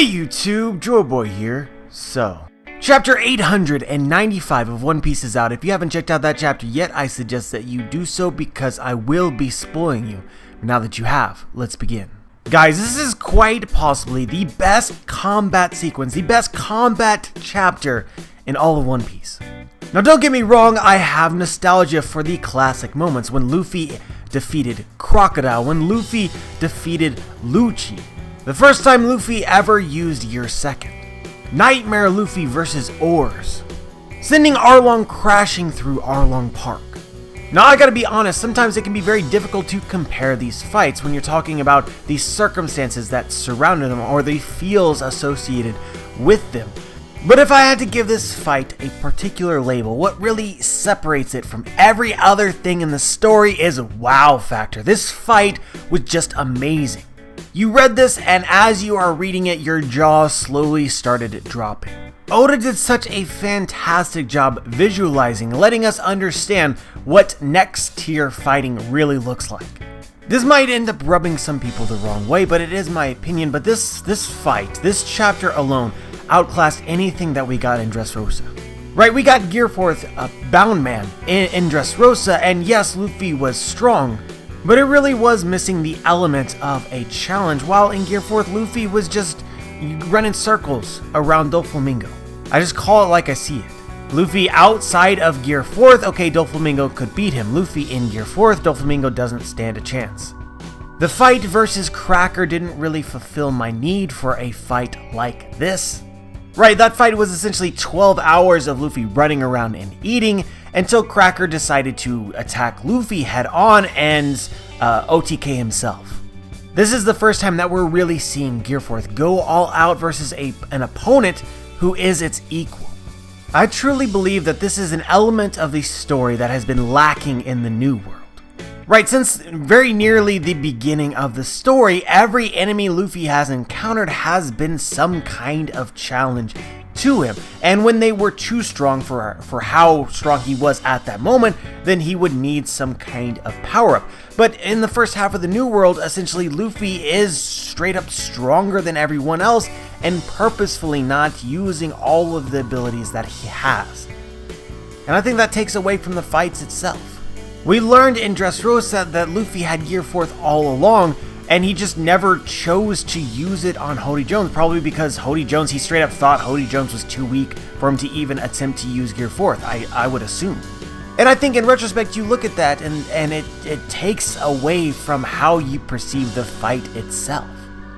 Hey YouTube, Joyboy here. So, chapter 895 of One Piece is out. If you haven't checked out that chapter yet, I suggest that you do so because I will be spoiling you. Now that you have, let's begin. Guys, this is quite possibly the best combat sequence, the best combat chapter in all of One Piece. Now don't get me wrong, I have nostalgia for the classic moments when Luffy defeated Crocodile, when Luffy defeated Lucci. The first time Luffy ever used Year Second. Nightmare Luffy versus Oars. Sending Arlong crashing through Arlong Park. Now I gotta be honest, sometimes it can be very difficult to compare these fights when you're talking about the circumstances that surrounded them or the feels associated with them. But if I had to give this fight a particular label, what really separates it from every other thing in the story is wow factor. This fight was just amazing. You read this, and as you are reading it, your jaw slowly started dropping. Oda did such a fantastic job visualizing, letting us understand what next tier fighting really looks like. This might end up rubbing some people the wrong way, but it is my opinion. But this fight, this chapter alone, outclassed anything that we got in Dressrosa. Right, we got Gear 4th Bound Man in Dressrosa, and yes, Luffy was strong, but it really was missing the element of a challenge, while in Gear 4th, Luffy was just running circles around Doflamingo. I just call it like I see it. Luffy outside of Gear 4th, okay, Doflamingo could beat him. Luffy in Gear 4th, Doflamingo doesn't stand a chance. The fight versus Cracker didn't really fulfill my need for a fight like this. Right, that fight was essentially 12 hours of Luffy running around and eating until Cracker decided to attack Luffy head on and OTK himself. This is the first time that we're really seeing Gear 4th go all out versus an opponent who is its equal. I truly believe that this is an element of the story that has been lacking in the New World. Right, since very nearly the beginning of the story, every enemy Luffy has encountered has been some kind of challenge to him. And when they were too strong for how strong he was at that moment, then he would need some kind of power-up. But in the first half of the New World, essentially Luffy is straight up stronger than everyone else and purposefully not using all of the abilities that he has. And I think that takes away from the fights itself. We learned in Dressrosa that Luffy had Gear 4th all along, and he just never chose to use it on Hody Jones, probably because Hody Jones, he straight up thought Hody Jones was too weak for him to even attempt to use Gear 4th, I would assume. And I think in retrospect, you look at that and it takes away from how you perceive the fight itself.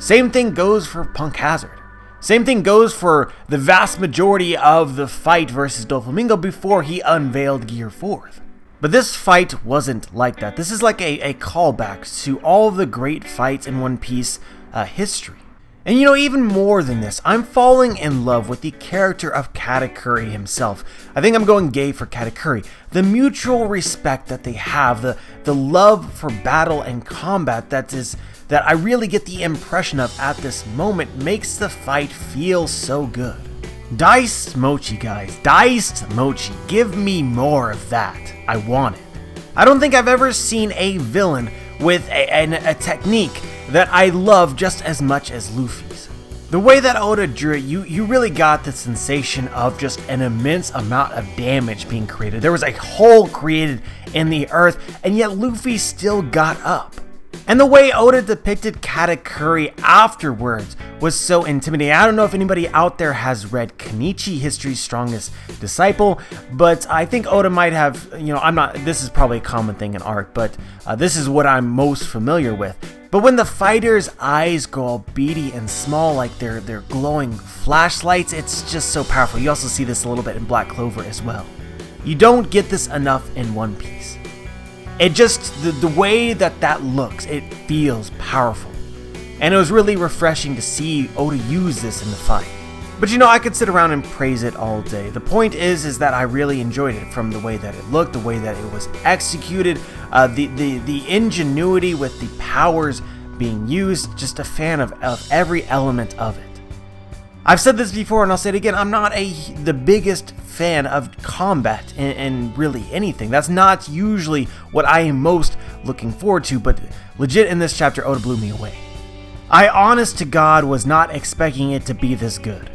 Same thing goes for Punk Hazard. Same thing goes for the vast majority of the fight versus Doflamingo before he unveiled Gear 4th. But this fight wasn't like that. This is like a callback to all of the great fights in One Piece history. And you know, even more than this, I'm falling in love with the character of Katakuri himself. I think I'm going gay for Katakuri. The mutual respect that they have, the love for battle and combat that I really get the impression of at this moment makes the fight feel so good. Diced mochi, guys. Diced mochi. Give me more of that. I want it. I don't think I've ever seen a villain with a technique that I love just as much as Luffy's. The way that Oda drew it, you really got the sensation of just an immense amount of damage being created. There was a hole created in the earth, and yet Luffy still got up. And the way Oda depicted Katakuri afterwards was so intimidating. I don't know if anybody out there has read Kenichi, History's Strongest Disciple, but I think Oda might have, this is probably a common thing in art, but this is what I'm most familiar with. But when the fighter's eyes go all beady and small like they're glowing flashlights, it's just so powerful. You also see this a little bit in Black Clover as well. You don't get this enough in One Piece. It just, the way that looks, it feels powerful. And it was really refreshing to see Oda use this in the fight. But I could sit around and praise it all day. The point is that I really enjoyed it, from the way that it looked, the way that it was executed, the ingenuity with the powers being used, just a fan of every element of it. I've said this before and I'll say it again, I'm not the biggest fan of combat in really anything. That's not usually what I am most looking forward to, but legit in this chapter, Oda blew me away. I honest to God was not expecting it to be this good.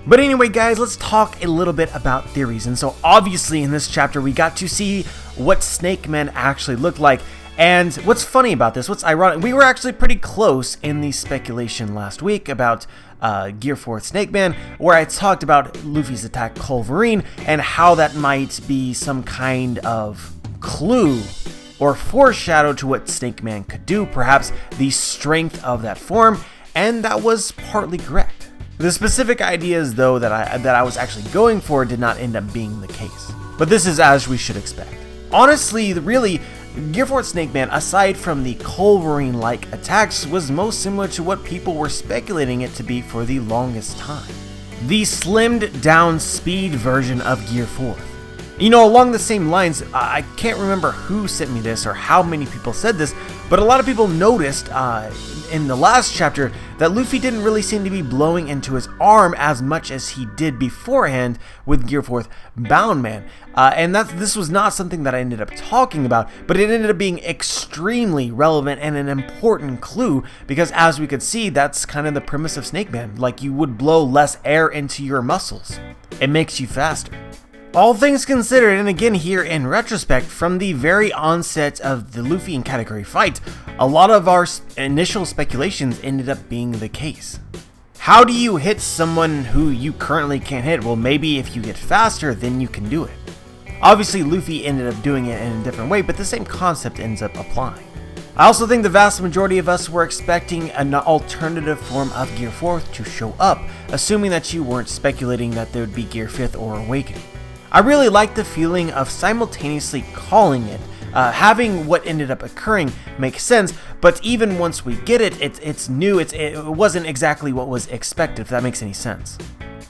But anyway guys, let's talk a little bit about theories. And so obviously in this chapter we got to see what Snake Man actually looked like. And what's funny about this, what's ironic, we were actually pretty close in the speculation last week about Gear 4th Snake Man, where I talked about Luffy's attack Culverine and how that might be some kind of clue or foreshadow to what Snake Man could do, perhaps the strength of that form, and that was partly correct. The specific ideas, though, that I was actually going for did not end up being the case. But this is as we should expect. Honestly, really, Gear 4th Snake Man, aside from the Culverine-like attacks, was most similar to what people were speculating it to be for the longest time. The slimmed down speed version of Gear 4th. You know, along the same lines, I can't remember who sent me this or how many people said this, but a lot of people noticed in the last chapter that Luffy didn't really seem to be blowing into his arm as much as he did beforehand with Gear 4th Bound Man. And this was not something that I ended up talking about, but it ended up being extremely relevant and an important clue because as we could see, that's kind of the premise of Snake Man. Like you would blow less air into your muscles. It makes you faster. All things considered, and again here in retrospect, from the very onset of the Luffy and Katakuri fight, a lot of our initial speculations ended up being the case. How do you hit someone who you currently can't hit? Well, maybe if you get faster, then you can do it. Obviously, Luffy ended up doing it in a different way, but the same concept ends up applying. I also think the vast majority of us were expecting an alternative form of Gear 4th to show up, assuming that you weren't speculating that there would be Gear 5th or Awakening. I really like the feeling of simultaneously calling it. Having what ended up occurring makes sense, but even once we get it, it's new, it wasn't exactly what was expected, if that makes any sense.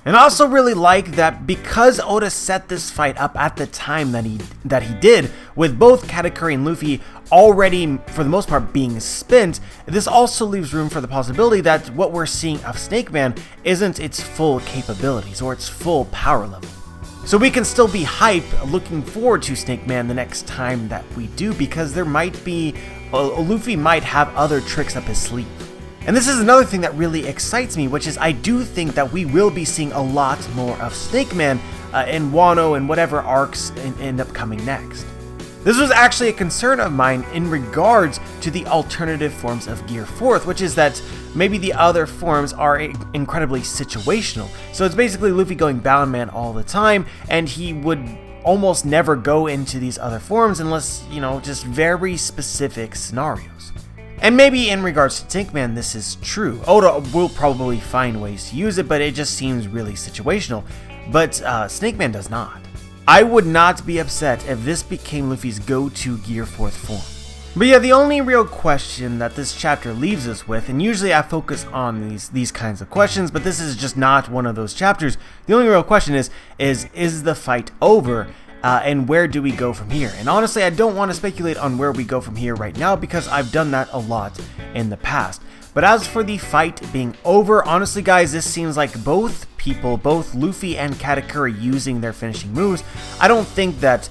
And I also really like that because Oda set this fight up at the time that he did, with both Katakuri and Luffy already, for the most part, being spent, this also leaves room for the possibility that what we're seeing of Snake Man isn't its full capabilities or its full power level. So we can still be hype looking forward to Snake Man the next time that we do because there might be, Luffy might have other tricks up his sleeve. And this is another thing that really excites me, which is I do think that we will be seeing a lot more of Snake Man in Wano and whatever arcs end up coming next. This was actually a concern of mine in regards to the alternative forms of Gear 4th, which is that maybe the other forms are incredibly situational. So it's basically Luffy going Bound Man all the time, and he would almost never go into these other forms unless, you know, just very specific scenarios. And maybe in regards to Snake Man, this is true. Oda will probably find ways to use it, but it just seems really situational. But Snake Man does not. I would not be upset if this became Luffy's go-to Gear 4th form. But yeah, the only real question that this chapter leaves us with, and usually I focus on these kinds of questions, but this is just not one of those chapters. The only real question is the fight over? And where do we go from here? And honestly, I don't want to speculate on where we go from here right now because I've done that a lot in the past. But as for the fight being over, honestly guys, this seems like both people, both Luffy and Katakuri using their finishing moves. I don't think that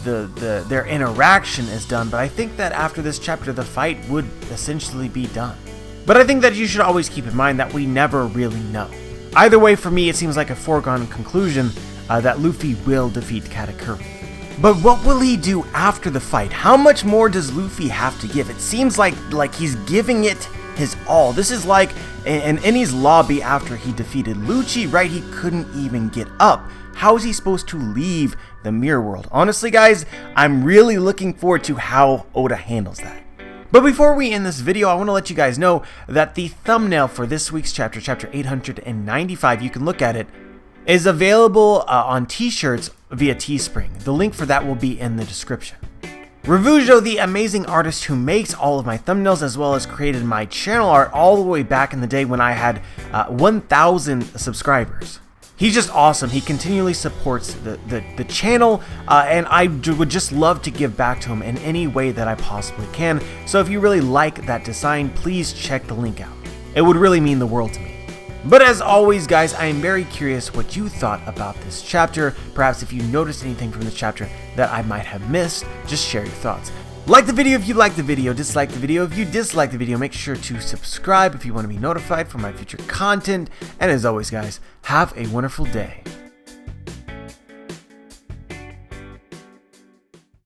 their interaction is done, but I think that after this chapter, the fight would essentially be done. But I think that you should always keep in mind that we never really know. Either way, for me, it seems like a foregone conclusion that Luffy will defeat Katakuri. But what will he do after the fight? How much more does Luffy have to give? It seems like he's giving it his all. This is like in Eni's lobby after he defeated Lucci, right? He couldn't even get up. How is he supposed to leave the mirror world? Honestly, guys, I'm really looking forward to how Oda handles that. But before we end this video, I want to let you guys know that the thumbnail for this week's chapter, chapter 895, you can look at it, is available on t-shirts via Teespring. The link for that will be in the description. REVUJO, the amazing artist who makes all of my thumbnails as well as created my channel art all the way back in the day when I had 1,000 subscribers. He's just awesome. He continually supports the channel, and I would just love to give back to him in any way that I possibly can. So if you really like that design, please check the link out. It would really mean the world to me. But as always, guys, I am very curious what you thought about this chapter. Perhaps if you noticed anything from this chapter that I might have missed, just share your thoughts. Like the video if you like the video, dislike the video if you dislike the video. Make sure to subscribe if you want to be notified for my future content. And as always guys, have a wonderful day.